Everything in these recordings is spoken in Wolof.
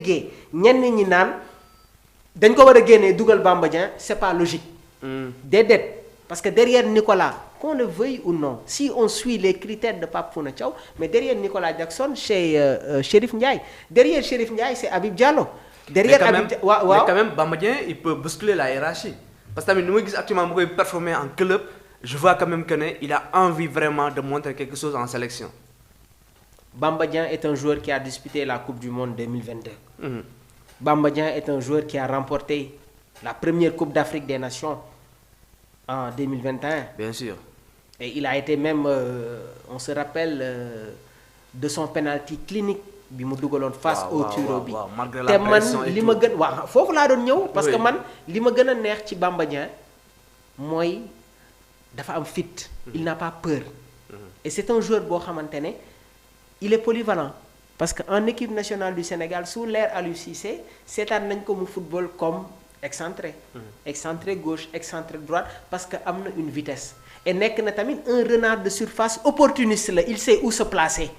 ñenn ñi naan dañ ko war a génnee dugal Bamba Dieng c'est pas logique. Déedéet parce que derrière Nicolas qu'on le veuille ou non si on suit les critères de Pape Founa Thiaw mais derrière Nicolas Jackson chez Chérif Ndiaye derrière Chérif Ndiaye c'est Habib Diallo. derrière Habib Diallo waaw mais quand même Bamba Dieng il peut bousculer la hiérarchie parce que tamit ni ma gis actuellement mu koy performer en club je vois quand même que ne il a envie vraiment de montrer quelque chose en sélection. Bamba Dieng est un joueur qui a disputé la Coupe du Monde 2022. Bamba Dieng est un joueur qui a remporté la première Coupe d'Afrique des Nations en 2021. Bien sûr. Et il a été même, on se rappelle de son penalty clinique bi mu dugaloon face au tiro bi. Malgré la pression et tout. te man li ma gën waaw foofu laa doon ñëw. parce que man li ma gën a neex ci Bamba Dieng mooy dafa am fit. il n'a pas peur. et c'est un joueur boo xamante ne il est polyvalent. parce que en équipe nationale du Sénégal sous l'ère Aliou Cissé seetaan nañ ko mu football comme excentré. excentré gauche excentré droite parce que am na une vitesse. et nekk na tamit un renard de surface opportuniste la il sait où se placer.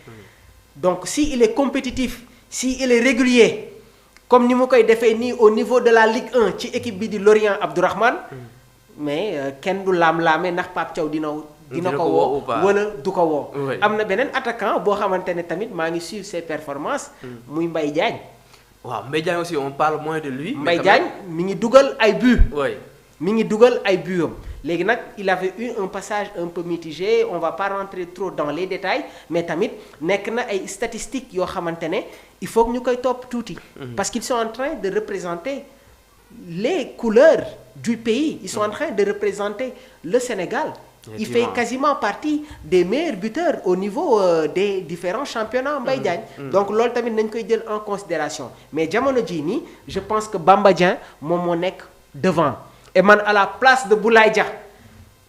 donc si il est compétitif si il est régulier comme ni mu koy defee nii au niveau de la Ligue 1 ci équipe bi di Lorient Abdourahmane mais kenn du laam-laamee ndax Pape Thiaw dina ko woo wala du ko woo. am na beneen attaquant boo xamante ne tamit maa ngi suivre ses performances. muy Mbaye Diagne. waaw Mbaye Diagne aussi on parle moins de lui. Mbaye Diagne mi ngi dugal ay buts. oui mi ngi dugal ay buts am léegi nag il avait eu un passage un peu mitigé on va pas rentrer trop dans les détails mais tamit nekk na ay statistiques yoo xamante ne il faut que ñu koy topp tuuti. parce qu'ils sont en train de représenter les couleurs du pays ils sont en train de représenter le Sénégal. il fait quasiment partie des meilleurs buteurs au niveau des différents championnats Mbaye Diagne. donc loolu tamit nañ koy jël en considération mais jamono jii nii je pense que Bamba Dieng moom moo nekk devant. et man à la place de Boulaye Dia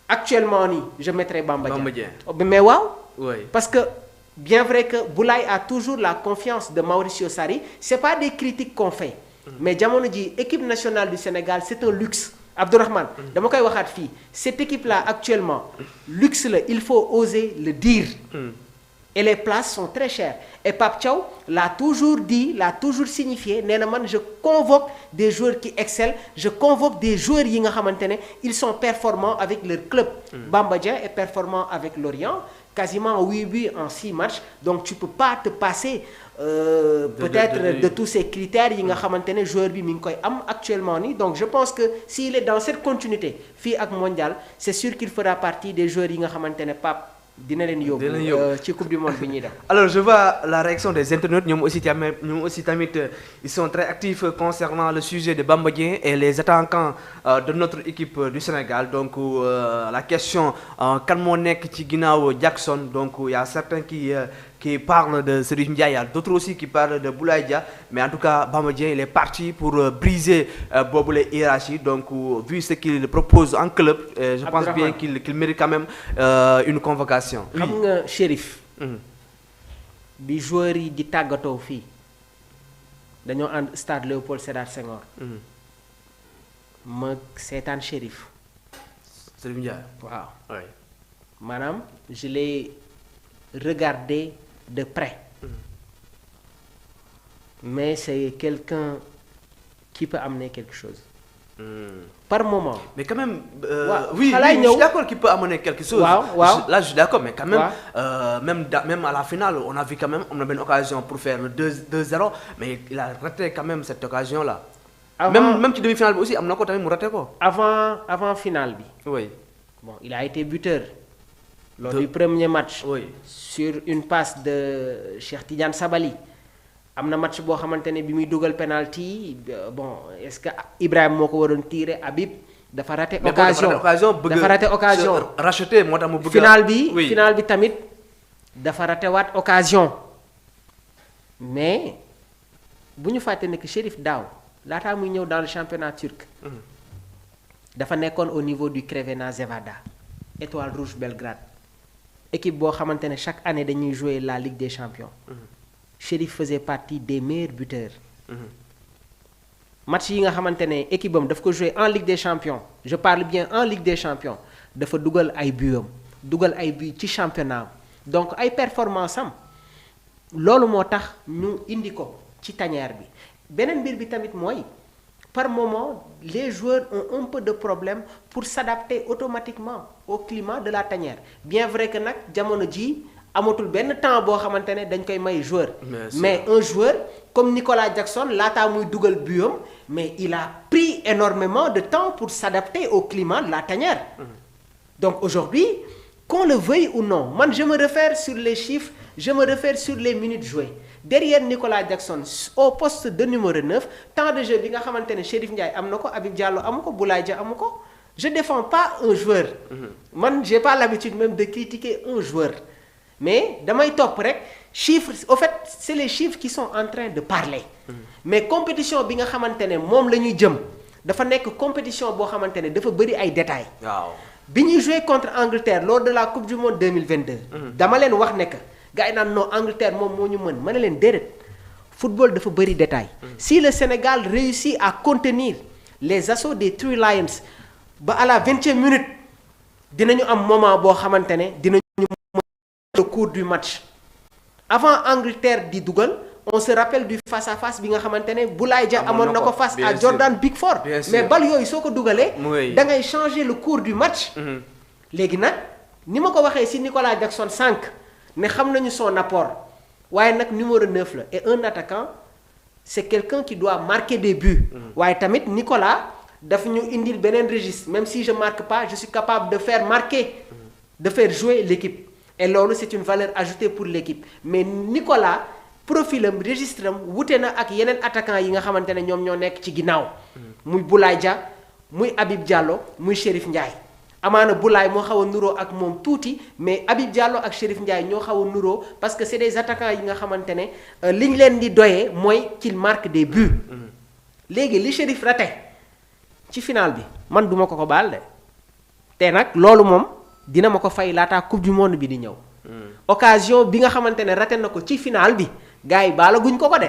actuellement nii je mettrais Bamba Dieng. mais waaw. oui parce que bien vrai que Boulaye a toujours la confiance de Mauricio Sarri c'est pas des critiques qu'on fait. mais jamono ji équipe nationale du Sénégal c'est un luxe. Abdourahmane dama koy waxaat fii cette équipe là actuellement luxe la il faut oser le dire. et les places sont très chères et Pape Thiaw l'a toujours dit l'a toujours signifié nee na man je convoque des joueurs qui excellent je convoque des joueurs yi nga xamante ne ils sont performants avec leur club. Bamba Dieng est performant avec Lorient quasiment 8 buts en 6 matchs donc tu peux pas te passer peut-être de tous ces critères yi nga xamante ne joueur bi mi ngi koy am actuellement nii donc je pense que s'il est dans cette continuité fii ak mondial c'est sûr qu'il fera partie des joueurs yi nga xamante ne Pape dina leen yóbbu ci coupe du monde bi ñuy def. alors je vois la réaction des internautes ñoom aussi tamit ils sont très actifs concernant le sujet de Bamba Dieng et les attaquants de notre équipe du Sénégal donc la question kan moo nekk ci ginnaaw Jackson donc il y a certains qui parlent de Chérif Ndiaye, il y a d'autres aussi qui parlent de Boulaye Dia mais en tout cas Bamba Dieng il est parti pour briser boobu les hiérarchies donc vu ce qu'il propose en club je pense bien qu'il mérite quand même une convocation. xam nga Chérif. bi joueurs yi di tàggatoo fii dañoo ànd stade Léopold Sédar Senghor. ma seetaan Chérif. Chérif Ndiaye. waaw. oui. maanaam je l'ai regardé de près. mais c'est quelqu'un qui peut amener quelque chose. par moment. mais quand même. oui je suis d'accord qu'il peut amener quelque chose. waaw là je suis d'accord mais quand même. même à la finale on a vu quand même on a une occasion pour faire le 2-0 mais il a raté quand même cette occasion là. même ci demi-finale bi aussi am na ko tamit mu raté ko. avant finale bi. oui. bon il a été buteur. lors du premier match. oui. sur une passe de Cheikh Tidiane Sabali. am na match boo xamante ne bi muy dugal penalty bon est-ce que Ibrahima moo ko waroon tirer Habib dafa raté occasion dafa raté occasion racheté moo tax mu bëgg final bi tamit dafa raté waat occasion mais bu ñu fàtte ne que Chérif daaw laataa muy ñëw dans le championnat turc dafa nekkoon au niveau du Crvena Zvezda Étoile Rouge Belgrade équipe boo xamante ne chaque année dañuy jouer la Ligue des Champions. Chérif faisait partie des meilleurs buteurs. match yi nga xamante ne équipe am daf ko jouer en Ligue des Champions je parle bien en Ligue des Champions dafa dugal ay buts dugal ay buts ci championnat donc ay performance am loolu moo tax ñu indi ko ci tanière bi beneen mbir bi tamit mooy par moment les joueurs ont un peu de problème pour s'adapter automatiquement au climat de la tanière bien vrai que nag jamono ji amatul benn temps boo xamante ne dañ koy may joueur mais un joueur comme Nicolas Jackson laataa muy dugal buyam mais il a pris énormément de temps pour s'adapter au climat de la tanière donc aujourd'hui qu'on le veuille ou non man je me réfère sur les chiffres je me réfère sur les minutes jouées derrière Nicolas Jackson au poste de numéro 9 temps de jeu bi nga xamante ne Chérif Ndiaye am na ko Habib Diallo amu ko Boulaye Dia amu ko je défends pas un joueur man j'ai pas l'habitude même de critiquer un joueur mais damay topp rek chiffres au fait c'est les chiffres qui sont en train de parler mais compétition bi nga xamante ne moom la ñuy jëm dafa nekk compétition boo xamante ne dafa bëri ay détails waaw bi ñuy jouer contre Angleterre lors de la coupe du monde 2022 dama leen wax ne que gars yi naan non Angleterre moom moo ñu mën ma ne leen déedéet football dafa bëri détail si le Sénégal réussit à contenir les assauts des Three Lions ba à la 20e minute dinañu am moment boo xamante ne dinañu le cours du match avant Angleterre di dugal on se rappelle du face à face bi nga xamante ne Boulaye Dia amoon na ko face à Jordan Pickford mais bal yooyu soo ko dugalee da ngay changer le cours du match léegi nag ni ma ko waxee ci Nicolas Jackson 5 ne xam nañu son apport waaye nag numéro 9 la et un attaquant c'est quelqu'un qui doit marquer des buts waaye tamit Nicolas daf ñu indil beneen registre même si je marque pas je suis capable de faire marquer de faire jouer l'équipe et loolu c'est une valeur ajoutée pour l'équipe mais Nicolas profilam registre am wute na ak yeneen attaquant yi nga xamante ne ñoom ñoo nekk ci ginnaaw muy Boulaye Dia muy Habib Diallo muy Chérif Ndiaye amaana Boulaye moo xaw a nuroo ak moom tuuti mais Habib Diallo ak Chérif Ndiaye ñoo xaw a nuroo parce que c'est des attaquants yi nga xamante ne li ñu leen di doyee mooy qu'ils marquent des buts léegi li Chérif raté ci final bi man duma ko baal de te nag loolu moom dina ma ko fay laataa coupe du monde bi di ñëw occasion bi nga xamante ne raté na ko ci final bi gars yi baala guñ ko de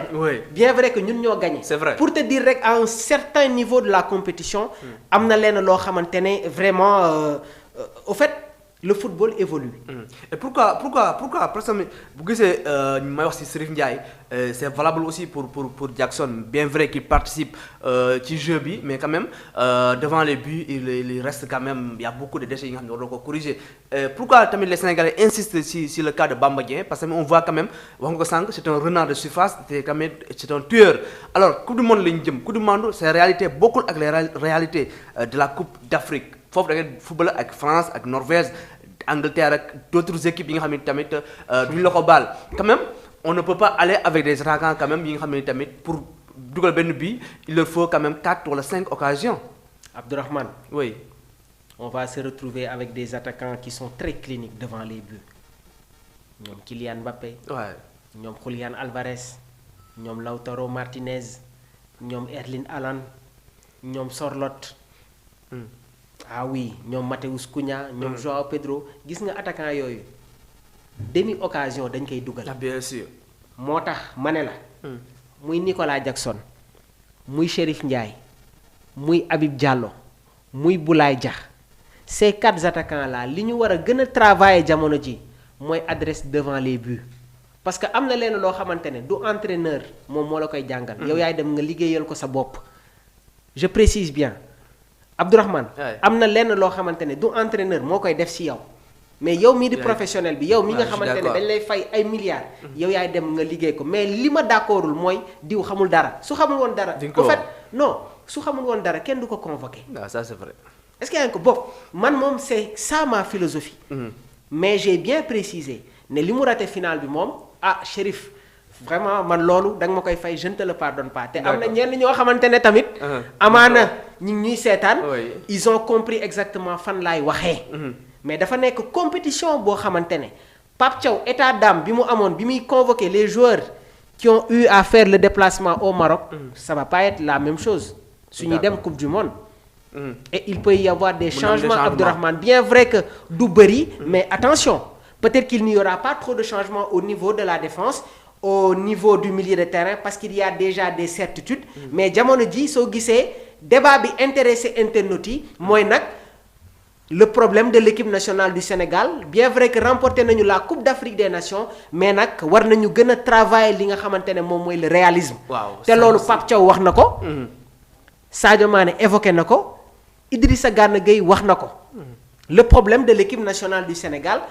bien vrai que ñun ñoo gagné c'est vrai pour te dire rek à un certain niveau de la compétition am na leen loo xamante ne vraiment au fait le football évolue et pourquoi parce que bu gisee may wax ci Chérif Ndiaye c'est valable aussi pour Jackson bien vrai qu'il participe ci jeu bi mais quand même devant les buts il reste quand même il y a beaucoup de déchets yi nga xam ne war na ko corriger pourquoi tamit les Sénégalais insistent ci le cas de Bamba Dieng parce que on voit quand même wax nga ko sànq c'est un renard de surface te quand même c'est un tueur alors coupe du monde lañu jëm coupe du monde c'est réalité bokkul ak les réalités de la coupe d'Afrique foofu da ngay football ak France ak Norvège Angleterre ak d'autres équipes yi nga xam ne tamit duñu la ko baal quand même on ne peut pas aller avec des attaquants quand même yi nga xam ne tamit pour dugal benn bi il leur faut quand même 4 wala 5 occasions. Abdourahmane. Oui. On va se retrouver avec des attaquants qui sont très cliniques devant les buts ñoom Kylian Mbappé. Ouais. ñoom Julián Álvarez ñoom Lautaro Martinez ñoom Erling Haaland ñoom Sorloth. Ah oui ñoom Matheus Cunha ñoom João Pedro gis nga attaquant yooyu demi occasion dañ koy dugal. Ah bien sûr. moo tax ma ne la. muy Nicolas Jackson muy Chérif Ndiaye muy Habib Diallo muy Boulaye Dia ces 4 attaquants là li ñu war a gën a travailler jamono ji mooy adresse devant les buts parce que am na leen loo xamante ne du entraîneur moom moo la koy jàngal. yow yaay dem nga liggéeyal ko sa bopp. je précise bien. Abdourahmane am na lenn loo xamante ne du entraîneur moo koy def ci yow mais yow mii di professionnel bi yow mi nga xamante ne dañ lay fay ay milliards yow yaay dem nga liggéey ko mais li ma d'accordul mooy diw xamul dara su xamul woon dara en fait non su xamul woon dara kenn du ko convoqué ça c'est vrai est-ce que yaa ngi ko bokk man moom c'est ça ma philosophie mais j'ai bien précisé ne li mu raté final bi moom Chérif vraiment man loolu da nga ma koy fay je ne te le pardonne pas te am na ñenn ñoo xamante ne tamit amaana ñi ngi ñuy seetaan ils ont compris exactement fan laay waxee mais dafa nekk compétition boo xamante ne Pape Thiaw état d'âme bi mu amoon bi muy convoquer les joueurs qui ont eu à faire le déplacement au Maroc ça va pas être la même chose su ñuy dem coupe du monde et il peut y avoir des changements Abdourahmane bien vrai que du bëri mais attention peut-être qu'il n'y aura pas trop de changements au niveau de la défense au niveau du milieu de terrain parce qu'il y a déjà des certitudes mais jamono ji soo gisee débat bi intéressé internautes yi mooy nag le problème de l'équipe nationale du Sénégal bien vrai que remporté nañu la Coupe d'Afrique des Nations mais nag war nañu gën a travailler li nga xamante ne moom mooy le réalisme. waaw te loolu Pape Thiaw wax na ko. Sadio Mané évoqué na ko. Idrissa Gana Gueye wax na ko. Le problème de l'équipe nationale du Sénégal